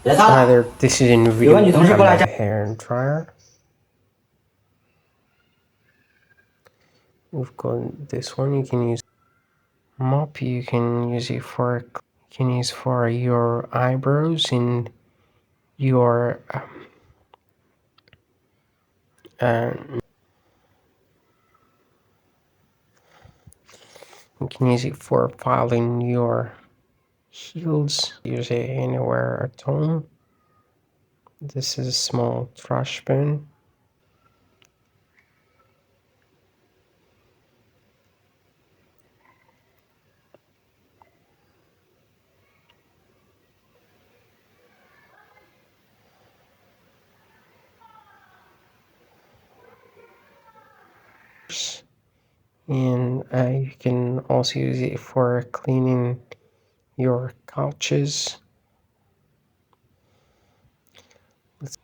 Either this is in video from the hair dryer. We've got this one. You can use mop. You can use it for your eyebrows and your uh, you can use it for filing your heels. Use it anywhere at home. This is a small trash bin. And you can also use it for cleaning your couches.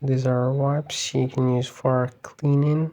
These are wipes you can use for cleaning.